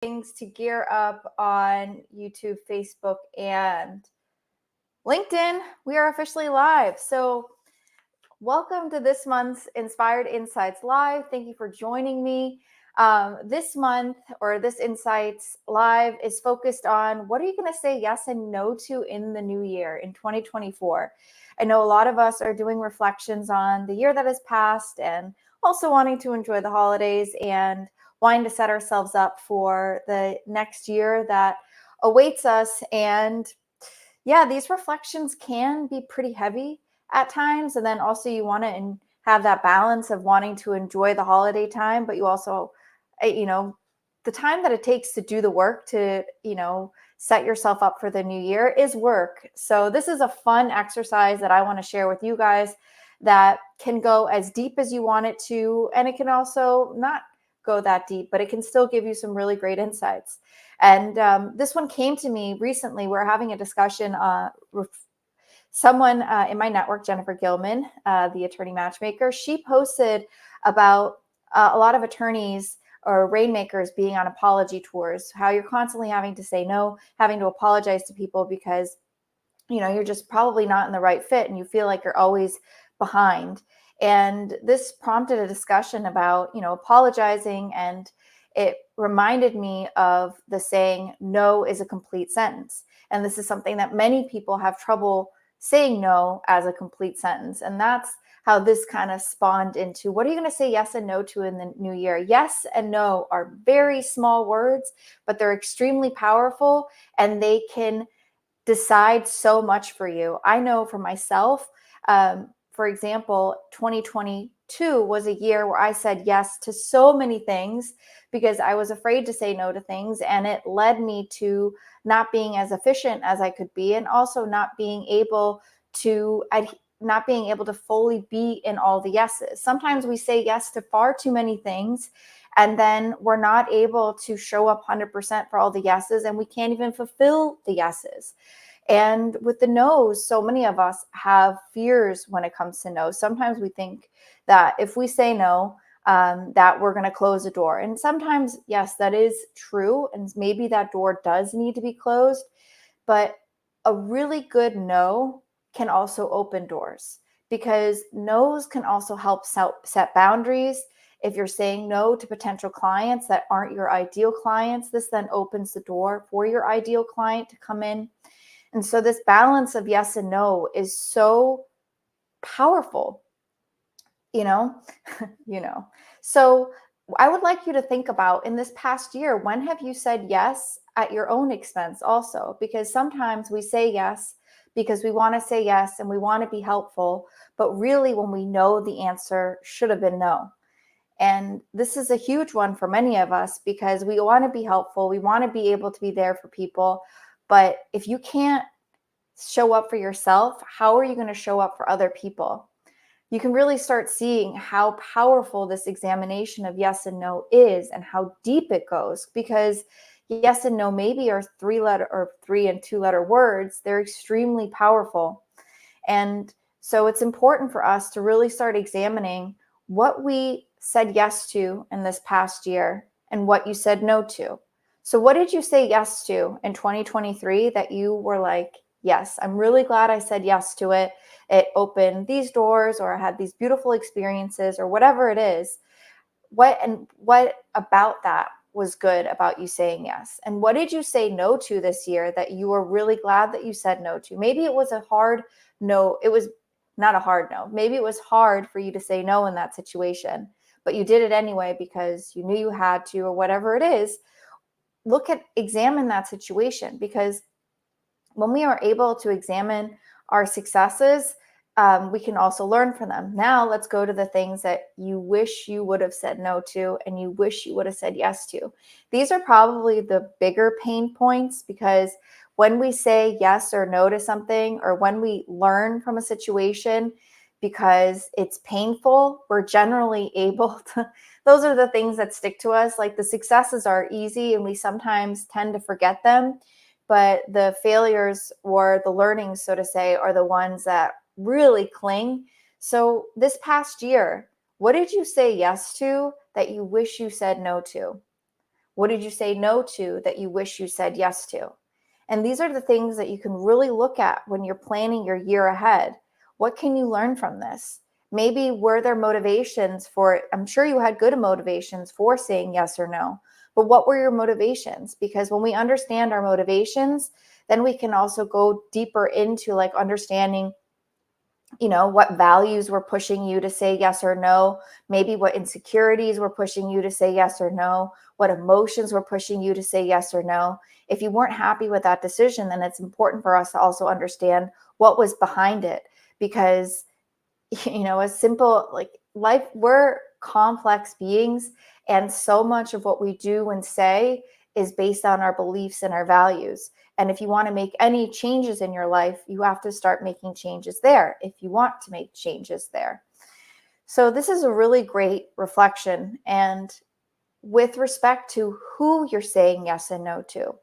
things to gear up on YouTube, Facebook, and LinkedIn. We are officially live. So, welcome to this month's Inspired Insights Live. Thank you for joining me. This month, or this Insights Live, is focused on what are you going to say yes and no to in the new year, in 2024. I know a lot of us are doing reflections on the year that has passed and also wanting to enjoy the holidays and wanting to set ourselves up for the next year that awaits us. And yeah, these reflections can be pretty heavy at times. And then also you want to have that balance of wanting to enjoy the holiday time, but you also, the time that it takes to do the work to, set yourself up for the new year is work. So this is a fun exercise that I want to share with you guys that can go as deep as you want it to. And it can also not go that deep, but it can still give you some really great insights. And this one came to me recently. We're having a discussion with someone in my network, Jennifer Gilman, the attorney matchmaker. She posted about a lot of attorneys or rainmakers being on apology tours, how you're constantly having to say no, having to apologize to people because you're just probably not in the right fit and you feel like you're always behind. And this prompted a discussion about apologizing, and it reminded me of the saying, no is a complete sentence. And this is something that many people have trouble saying no as a complete sentence. And that's how this kind of spawned into, what are you going to say yes and no to in the new year? Yes and no are very small words, but they're extremely powerful, and they can decide so much for you. I know for myself, for example, 2022 was a year where I said yes to so many things because I was afraid to say no to things. And it led me to not being as efficient as I could be, and also not being able to fully be in all the yeses. Sometimes we say yes to far too many things, and then we're not able to show up 100% for all the yeses, and we can't even fulfill the yeses. And with the no's, so many of us have fears when it comes to no. Sometimes we think that if we say no, that we're going to close a door. And sometimes, yes, that is true. And maybe that door does need to be closed. But a really good no can also open doors, because no's can also help set boundaries. If you're saying no to potential clients that aren't your ideal clients, this then opens the door for your ideal client to come in. And so this balance of yes and no is so powerful, you know. So I would like you to think about, in this past year, when have you said yes at your own expense also? Because sometimes we say yes because we want to say yes and we want to be helpful, but really when we know the answer should have been no. And this is a huge one for many of us because we want to be helpful. We want to be able to be there for people. But if you can't show up for yourself, how are you going to show up for other people? You can really start seeing how powerful this examination of yes and no is, and how deep it goes, because yes and no maybe are 3 and 2 letter words. They're extremely powerful. And so it's important for us to really start examining what we said yes to in this past year and what you said no to. So what did you say yes to in 2023 that you were like, yes, I'm really glad I said yes to it. It opened these doors, or I had these beautiful experiences, or whatever it is. What about that was good about you saying yes? And what did you say no to this year that you were really glad that you said no to? Maybe it was a hard no. It was not a hard no. Maybe it was hard for you to say no in that situation, but you did it anyway because you knew you had to, or whatever it is. Examine that situation, because when we are able to examine our successes, we can also learn from them. Now let's go to the things that you wish you would have said no to and you wish you would have said yes to. These are probably the bigger pain points, because when we say yes or no to something, or when we learn from a situation because it's painful, we're generally able to, those are the things that stick to us. Like, the successes are easy and we sometimes tend to forget them, but the failures, or the learnings, so to say, are the ones that really cling. So this past year, what did you say yes to that you wish you said no to? What did you say no to that you wish you said yes to? And these are the things that you can really look at when you're planning your year ahead. What can you learn from this? Maybe were there motivations for it? I'm sure you had good motivations for saying yes or no, but what were your motivations? Because when we understand our motivations, then we can also go deeper into like understanding, what values were pushing you to say yes or no, maybe what insecurities were pushing you to say yes or no, what emotions were pushing you to say yes or no. If you weren't happy with that decision, then it's important for us to also understand what was behind it, because a simple like life, we're complex beings, and so much of what we do and say is based on our beliefs and our values. And if you want to make any changes in your life, you have to start making changes there if you want to make changes there. So this is a really great reflection. And with respect to who you're saying yes and no to,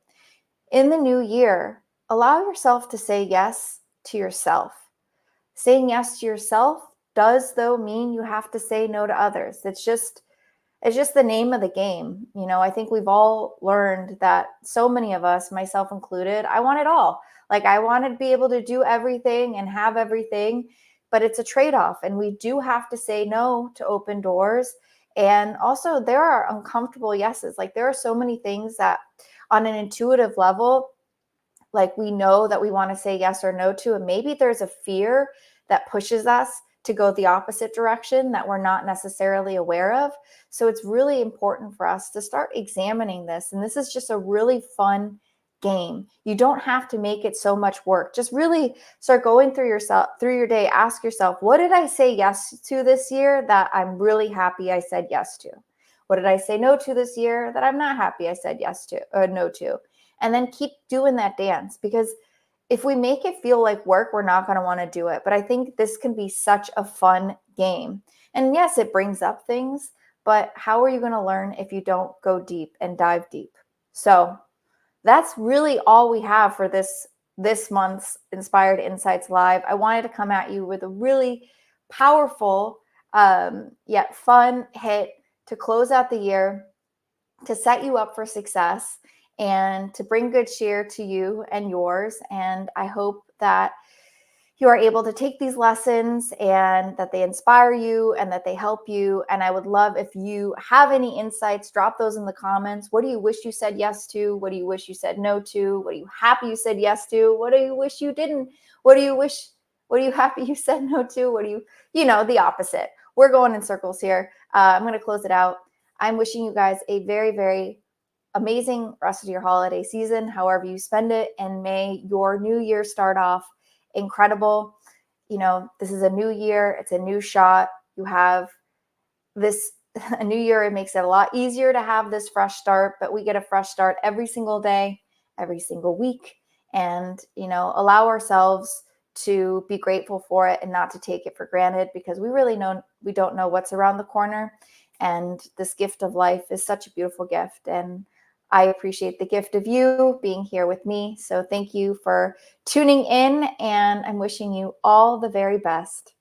in the new year, allow yourself to say yes to yourself. Saying yes to yourself does, though, mean you have to say no to others. It's just the name of the game. I think we've all learned that so many of us, myself included, I want it all. Like I want to be able to do everything and have everything, but it's a trade-off, and we do have to say no to open doors. And also there are uncomfortable yeses. Like there are so many things that on an intuitive level, like we know that we want to say yes or no to, and maybe there's a fear that pushes us to go the opposite direction that we're not necessarily aware of. So it's really important for us to start examining this. And this is just a really fun game. You don't have to make it so much work. Just really start going through your day. Ask yourself, what did I say yes to this year that I'm really happy I said yes to? What did I say no to this year that I'm not happy I said yes to or no to? And then keep doing that dance, because if we make it feel like work, we're not going to want to do it. But I think this can be such a fun game. And yes, it brings up things, but how are you going to learn if you don't go deep and dive deep? So that's really all we have for this month's Inspired Insights Live. I wanted to come at you with a really powerful yet fun hit to close out the year, to set you up for success, and to bring good cheer to you and yours. And I hope that you are able to take these lessons and that they inspire you and that they help you. And I would love if you have any insights, drop those in the comments. What do you wish you said yes to? What do you wish you said no to? What are you happy you said yes to? What do you wish you didn't? What are you happy you said no to? What do the opposite. We're going in circles here. I'm going to close it out. I'm wishing you guys a very, very amazing rest of your holiday season, however you spend it, and may your new year start off incredible. This is a new year. It's a new shot. You have this a new year. It makes it a lot easier to have this fresh start, but we get a fresh start every single day, every single week, and allow ourselves to be grateful for it and not to take it for granted, because we don't know what's around the corner. And this gift of life is such a beautiful gift, and I appreciate the gift of you being here with me. So thank you for tuning in, and I'm wishing you all the very best.